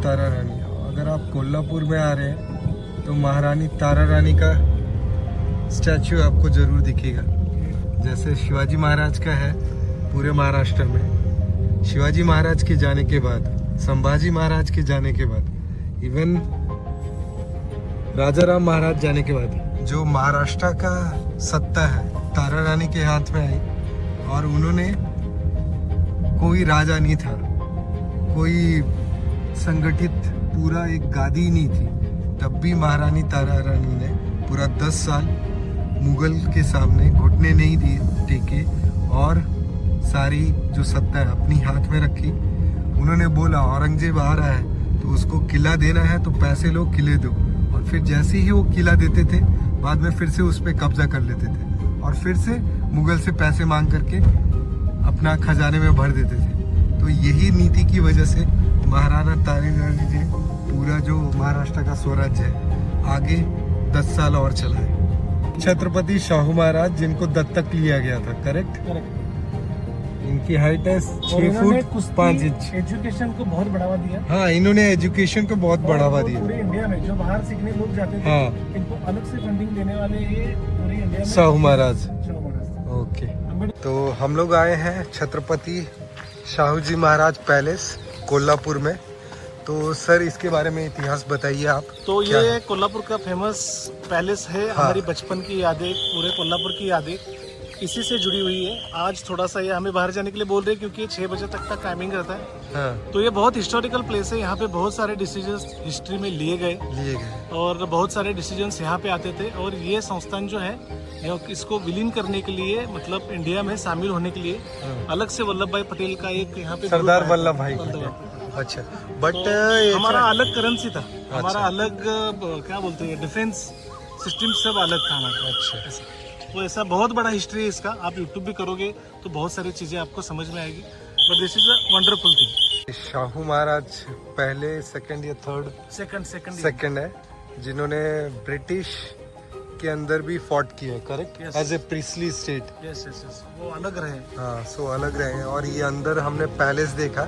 तारा रानी। अगर आप कोल्हापुर में आ रहे हैं तो महारानी तारा रानी का स्टैचू आपको जरूर दिखेगा, जैसे शिवाजी महाराज का है पूरे महाराष्ट्र में। शिवाजी महाराज के जाने के बाद, संभाजी महाराज के जाने के बाद, इवन राजा राम महाराज जाने के बाद जो महाराष्ट्र का सत्ता है तारा रानी के हाथ में आई। और उन्होंने, कोई राजा नहीं था, कोई संगठित पूरा एक गादी नहीं थी, तब भी महारानी तारा रानी ने पूरा 10 साल मुगल के सामने घुटने नहीं दिए टेके और सारी जो सत्ता है अपनी हाथ में रखी। उन्होंने बोला औरंगजेब आ रहा है तो उसको किला देना है तो पैसे लो, किले दो। और फिर जैसे ही वो किला देते थे बाद में फिर से उस पर कब्जा कर लेते थे और फिर से मुगल से पैसे मांग करके अपना खजाने में भर देते थे। तो यही नीति की वजह से महाराणा तारा रानी जी पूरा जो महाराष्ट्र का स्वराज्य है आगे 10 साल और चला है। छत्रपति शाहू महाराज जिनको दत्तक लिया गया था, करेक्ट? इनकी हाइट है 6 फुट 5 इंच। एजुकेशन को बहुत बढ़ावा दिया। हाँ, इन्होंने एजुकेशन को बहुत बढ़ावा दिया। पूरे इंडिया में जो बाहर सीखने लोग जाते थे, हाँ, इनको अलग से फंडिंग देने वाले ये पूरे इंडिया में शाहू महाराज। महाराज। ओके, तो हम लोग आए हैं छत्रपति शाहू जी महाराज पैलेस कोल्हापुर में। तो सर इसके बारे में इतिहास बताइए आप। तो ये कोल्हापुर का फेमस पैलेस है। हाँ। हमारी बचपन की यादें, पूरे कोल्हापुर की यादें इसी से जुड़ी हुई है। आज थोड़ा सा ये हमें बाहर जाने के लिए बोल रहे हैं क्योंकि 6 बजे तक का टाइमिंग रहता है। हाँ, तो ये बहुत हिस्टोरिकल प्लेस है। यहाँ पे बहुत सारे डिसीजंस हिस्ट्री में लिए गए और बहुत सारे डिसीजंस यहाँ पे आते थे। और ये संस्थान जो है इसको विलीन करने के लिए, मतलब इंडिया में शामिल होने के लिए अलग से वल्लभ भाई पटेल का एक यहाँ पे सरदार वल्लभ भाई। अच्छा, बट हमारा अलग करेंसी था, हमारा अलग क्या बोलते हैं, डिफेंस सिस्टम सब अलग था हमारा। अच्छा, तो ऐसा बहुत बड़ा हिस्ट्री है इसका। आप यूट्यूब भी करोगे तो बहुत सारी चीजें आपको समझ में आएगी। But this is a wonderful thing. Shahu Maharaj पहले, सेकंड या थर्ड? सेकंड है, जिन्होंने ब्रिटिश के अंदर भी फॉट किए, correct? As a princely state. Yes, वो अलग रहे। हाँ, सो अलग रहे। और ये अंदर हमने पैलेस देखा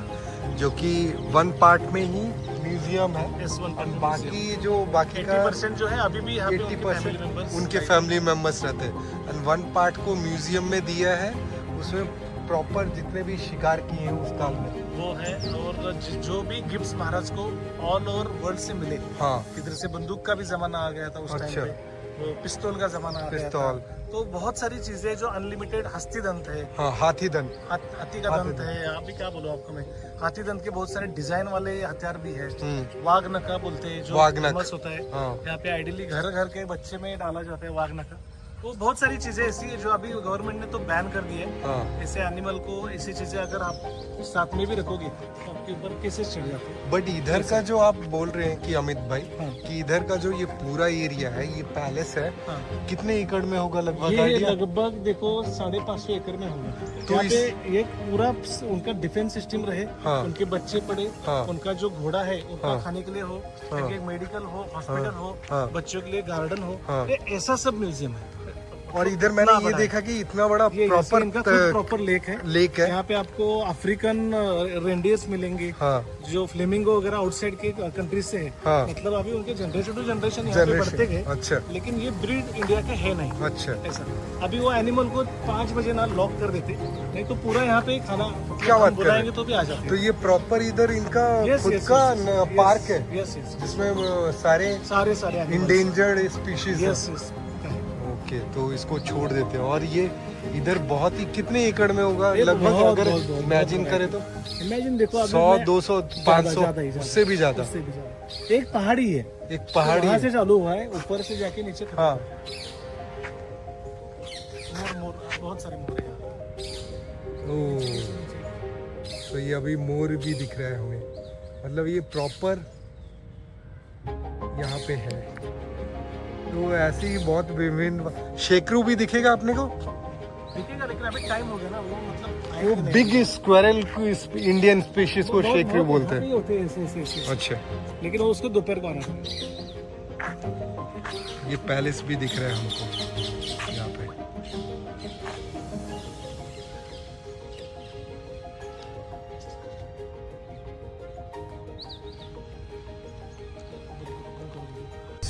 जो कि 1 पार्ट में ही म्यूजियम है। Yes, बाकी जो बाकी का 80% जो है अभी भी यहाँ पे 80% उनके फैमिली मेंबर्स रहते हैं। एंड 1 पार्ट को म्यूजियम में दिया है, उसमें प्रॉपर जितने भी शिकार किए हैं उस काल में वो है। और जो भी गिफ्ट्स महाराज को ऑल ओवर वर्ल्ड से मिले। हाँ, इधर से बंदूक का भी जमाना आ गया था उस टाइम पे, वो पिस्तौल का जमाना आ गया था। तो बहुत सारी चीजें जो अनलिमिटेड, हस्ती दंत है। हाँ, हाथी दंत, हाथी का दंत है। अभी क्या बोलूं आपको मैं, हाथी दंत के बहुत सारे डिजाइन वाले हथियार भी है। वाघनखा बोलते हैं जो फेमस होता है। यहाँ पे आइडियली घर घर के बच्चे में डाला जाता है वाघनखा। तो बहुत सारी चीजें ऐसी है जो अभी गवर्नमेंट ने तो बैन कर दी है। ऐसे एनिमल को, ऐसी चीजें अगर आप साथ में भी रखोगे तो आपके ऊपर केसेस चढ़ जाते हैं। बट इधर का जो आप बोल रहे हैं कि अमित भाई, कि इधर का जो ये पूरा एरिया है, ये पैलेस है, कितने एकड़ में होगा लगभग? ये लगभग देखो 550 एकड़ में होगा। तो यहाँ पे एक पूरा उनका डिफेंस सिस्टम रहे। उनके बच्चे पढ़े, उनका जो घोड़ा है उनका खाने के लिए हो, एक मेडिकल हो, हॉस्पिटल हो, बच्चों के लिए गार्डन हो, ये ऐसा सब म्यूजियम है। और इधर मैंने ये देखा कि इतना बड़ा प्रॉपर लेक है। यहाँ पे आपको अफ्रीकन रेंडियर्स मिलेंगे। जो फ्लेमिंगो वगैरह आउटसाइड के कंट्री से है। मतलब अभी उनके जनरेशन टू जनरेशन यहाँ पे बढ़ते गए। अच्छा, लेकिन ये ब्रीड इंडिया का है नहीं। अच्छा, ऐसा अभी वो एनिमल को 5 बजे ना लॉक कर देते, नहीं तो पूरा यहाँ पे खाना क्या बात बुलाएंगे तो भी आ जाते। तो ये प्रॉपर इधर इनका खुद का पार्क है जिसमें सारे इंडेंजर्ड स्पीशीज। ओके, तो इसको छोड़ देते हैं। और ये इधर बहुत ही, कितने एकड़ में होगा लगभग? अगर इमेजिन करें तो इमेजिन देखो 100, 200, 500, उससे भी ज्यादा। एक पहाड़ी है, एक पहाड़ी वहाँ से चालू हुआ है, ऊपर से जाके नीचे। हाँ, मोर बहुत सारे मोर है। तो ये अभी मोर भी दिख रहा है हमें, मतलब ये प्रॉपर यहाँ पे है। तो ऐसे ही बहुत विभिन्न शेकरू भी दिखेगा अपने को। दिखेगा, लेकिन अभी टाइम हो गया ना, वो मतलब वो बिग स्क्वायरल को इंडियन स्पीशीज को शेकरू बोलते हैं। अच्छा, लेकिन वो उसको दोपहर को आना। ये पैलेस भी दिख रहा है हमको यहाँ पे।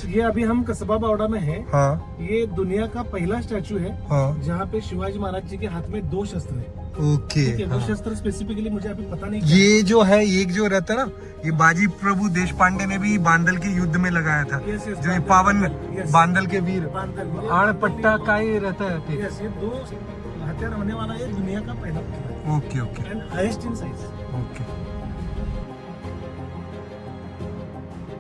ये अभी हम कस्बा बावड़ा में है। हाँ ये दुनिया का पहला स्टैचू है हाँ जहाँ पे शिवाजी महाराज जी के हाथ में 2 शस्त्र है। ओके। ठीक है, वो हाँ। शस्त्र स्पेसिफिकली मुझे अभी पता नहीं क्या ये जो है एक जो रहता है ना, ये बाजी प्रभु देश पांडे ने भी बांदल के युद्ध में लगाया था। Yes, yes, जो ये बांदल, पावन yes. बांदल के वीर बांधल। आड़ पट्टा का ही रहता है। ठीक। Yes, ये 2 हथियार होने वाला ये दुनिया का पहला okay okay and highest in size. Okay.